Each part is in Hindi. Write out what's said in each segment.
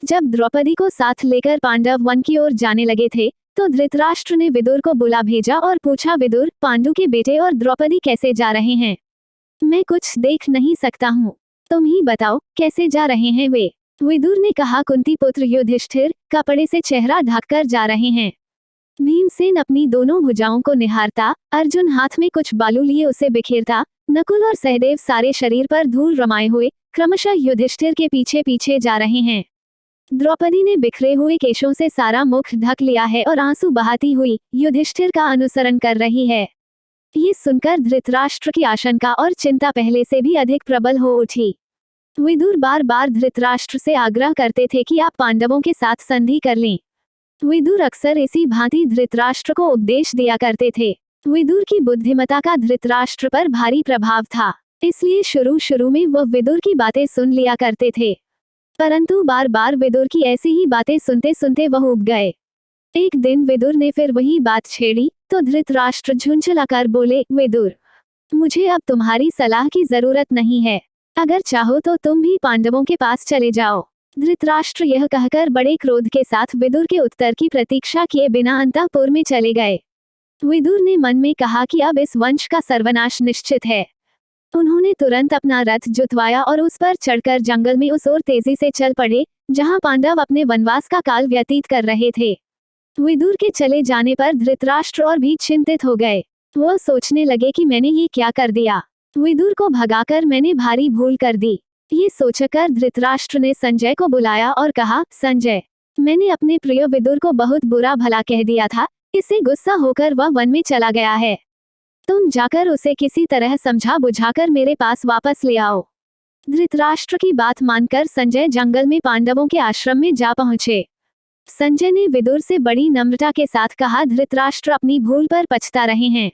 जब द्रौपदी को साथ लेकर पांडव वन की ओर जाने लगे थे, तो धृतराष्ट्र ने विदुर को बुला भेजा और पूछा, विदुर, पांडु के बेटे और द्रौपदी कैसे जा रहे हैं? मैं कुछ देख नहीं सकता हूँ, तुम ही बताओ कैसे जा रहे हैं वे। विदुर ने कहा, कुंती पुत्र युधिष्ठिर कपड़े से चेहरा ढककर जा रहे हैं। भीमसेन अपनी दोनों भुजाओं को निहारता, अर्जुन हाथ में कुछ बालू लिए उसे बिखेरता, नकुल और सहदेव सारे शरीर पर धूल रमाए हुए क्रमशः युधिष्ठिर के पीछे पीछे जा रहे हैं। द्रौपदी ने बिखरे हुए केशों से सारा मुख ढक लिया है और आंसू बहाती हुई युधिष्ठिर का अनुसरण कर रही है। ये सुनकर धृतराष्ट्र की आशंका और चिंता पहले से भी अधिक प्रबल हो उठी। विदुर बार बार धृतराष्ट्र से आग्रह करते थे कि आप पांडवों के साथ संधि कर लें। विदुर अक्सर इसी भांति धृतराष्ट्र को उपदेश दिया करते थे। विदुर की बुद्धिमत्ता का धृतराष्ट्र पर भारी प्रभाव था, इसलिए शुरू शुरू में वह विदुर की बातें सुन लिया करते थे। परंतु बार बार विदुर की ऐसी ही बातें सुनते सुनते वह ऊब गए। एक दिन विदुर ने फिर वही बात छेड़ी तो धृतराष्ट्र झुंझलाकर बोले, विदुर, मुझे अब तुम्हारी सलाह की जरूरत नहीं है। अगर चाहो तो तुम भी पांडवों के पास चले जाओ। धृतराष्ट्र यह कहकर बड़े क्रोध के साथ विदुर के उत्तर की प्रतीक्षा किए बिना अंतःपुर में चले गए। विदुर ने मन में कहा कि अब इस वंश का सर्वनाश निश्चित है। उन्होंने तुरंत अपना रथ जुतवाया और उस पर चढ़कर जंगल में उस ओर तेजी से चल पड़े जहां पांडव अपने वनवास का काल व्यतीत कर रहे थे। विदुर के चले जाने पर धृतराष्ट्र और भी चिंतित हो गए। वह सोचने लगे कि मैंने ये क्या कर दिया, विदुर को भगाकर मैंने भारी भूल कर दी। ये सोचकर धृतराष्ट्र ने संजय को बुलाया और कहा, संजय, मैंने अपने प्रिय विदुर को बहुत बुरा भला कह दिया था, इससे गुस्सा होकर वह वन में चला गया है। तुम जाकर उसे किसी तरह समझा बुझाकर मेरे पास वापस ले आओ। धृतराष्ट्र की बात मानकर संजय जंगल में पांडवों के आश्रम में जा पहुंचे। संजय ने विदुर से बड़ी नम्रता के साथ कहा, धृतराष्ट्र अपनी भूल पर पछता रहे हैं।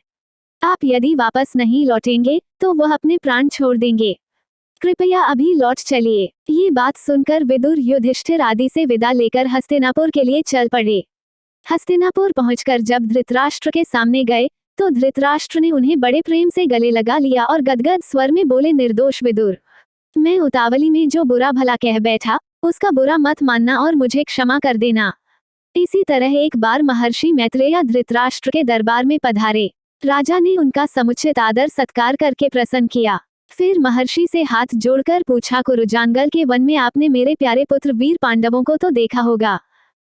आप यदि वापस नहीं लौटेंगे तो वह अपने प्राण छोड़ देंगे। कृपया अभी लौट चलिए। ये बात सुनकर विदुर युधिष्ठिर आदि से विदा लेकर हस्तिनापुर के लिए चल पड़े। हस्तिनापुर पहुंचकर जब धृतराष्ट्र के सामने गए तो धृतराष्ट्र ने उन्हें बड़े प्रेम से गले लगा लिया और गदगद स्वर में बोले, निर्दोष विदुर, मैं उतावली में जो बुरा भला कह बैठा उसका बुरा मत मानना और मुझे क्षमा कर देना। इसी तरह एक बार महर्षि मैत्रेय धृतराष्ट्र के दरबार में पधारे। राजा ने उनका समुचित आदर सत्कार करके प्रसन्न किया। फिर महर्षि से हाथ जोड़कर पूछा, कुरुजांगल के वन में आपने मेरे प्यारे पुत्र वीर पांडवों को तो देखा होगा,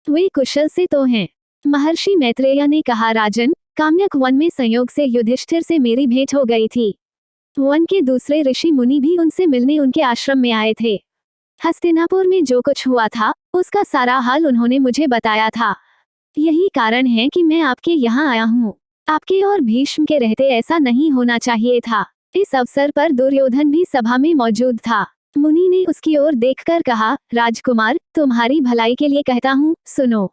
वे कुशल से तो हैं? महर्षि मैत्रेय ने कहा, राजन, काम्यक वन में संयोग से युधिष्ठिर से मेरी भेंट हो गई थी। वन के दूसरे ऋषि मुनि भी उनसे मिलने उनके आश्रम में आए थे। हस्तिनापुर में जो कुछ हुआ था उसका सारा हाल उन्होंने मुझे बताया था। यही कारण है कि मैं आपके यहाँ आया हूँ। आपके और भीष्म के रहते ऐसा नहीं होना चाहिए था। इस अवसर पर दुर्योधन भी सभा में मौजूद था। मुनि ने उसकी ओर देखकर कहा, राजकुमार, तुम्हारी भलाई के लिए कहता हूँ, सुनो।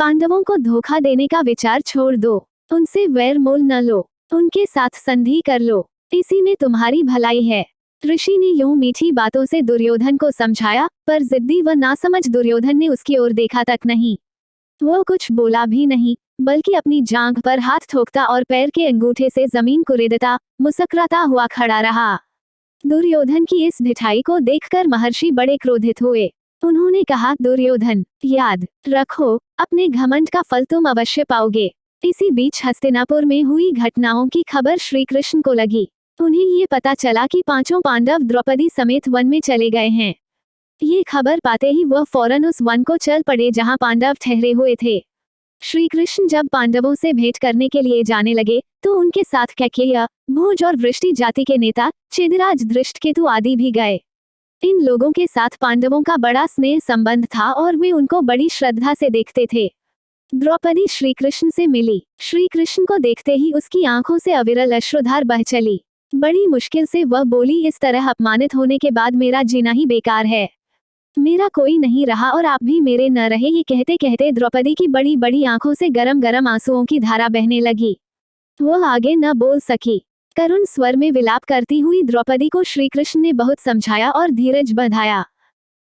पांडवों को धोखा देने का विचार छोड़ दो, उनसे वैर मोल न लो, उनके साथ संधि कर लो, इसी में तुम्हारी भलाई है। ऋषि ने यूं मीठी बातों से दुर्योधन को समझाया, पर जिद्दी व नासमझ दुर्योधन ने उसकी ओर देखा तक नहीं। वो कुछ बोला भी नहीं, बल्कि अपनी जांघ पर हाथ ठोकता और पैर के अंगूठे से जमीन कुरेदता मुस्कुराता हुआ खड़ा रहा। दुर्योधन की इस ढिठाई को देखकर महर्षि बड़े क्रोधित हुए। उन्होंने कहा, दुर्योधन, याद रखो, अपने घमंड का फल तुम अवश्य पाओगे। इसी बीच हस्तिनापुर में हुई घटनाओं की खबर श्री कृष्ण को लगी। उन्हें ये पता चला कि पांचों पांडव द्रौपदी समेत वन में चले गए हैं। ये खबर पाते ही वह फौरन उस वन को चल पड़े जहां पांडव ठहरे हुए थे। श्री कृष्ण जब पांडवों से भेंट करने के लिए जाने लगे तो उनके साथ कैकेयी, भोज और वृष्टि जाति के नेता चिदिराज, धृष्टकेतु आदि भी गए। इन लोगों के साथ पांडवों का बड़ा स्नेह संबंध था और वे उनको बड़ी श्रद्धा से देखते थे। द्रौपदी श्री कृष्ण से मिली। श्री कृष्ण को देखते ही उसकी आंखों से अविरल अश्रुधार बह चली। बड़ी मुश्किल से वह बोली, इस तरह अपमानित होने के बाद मेरा जीना ही बेकार है। मेरा कोई नहीं रहा और आप भी मेरे न रहे। ये कहते कहते द्रौपदी की बड़ी बड़ी आंखों से गरम गरम आंसुओं की धारा बहने लगी। वह आगे न बोल सकी। करुण स्वर में विलाप करती हुई द्रौपदी को श्री कृष्ण ने बहुत समझाया और धीरज बंधाया।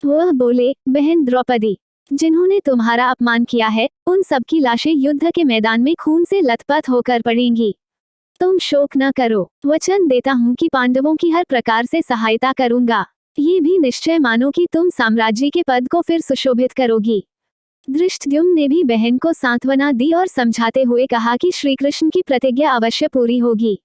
वह बोले, बहन द्रौपदी, जिन्होंने तुम्हारा अपमान किया है उन सबकी लाशें युद्ध के मैदान में खून से लथपथ होकर पड़ेंगी। तुम शोक न करो, वचन देता हूँ कि पांडवों की हर प्रकार से सहायता करूंगा। ये भी निश्चय मानो कि तुम साम्राज्य के पद को फिर सुशोभित करोगी। धृष्टद्युम्न ने भी बहन को सांत्वना दी और समझाते हुए कहा कि श्री कृष्ण की प्रतिज्ञा अवश्य पूरी होगी।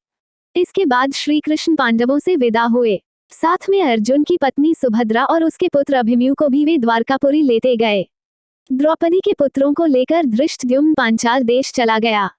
इसके बाद श्री कृष्ण पांडवों से विदा हुए। साथ में अर्जुन की पत्नी सुभद्रा और उसके पुत्र अभिमन्यु को भी वे द्वारकापुरी लेते गए। द्रौपदी के पुत्रों को लेकर धृष्टद्युम्न पांचाल देश चला गया।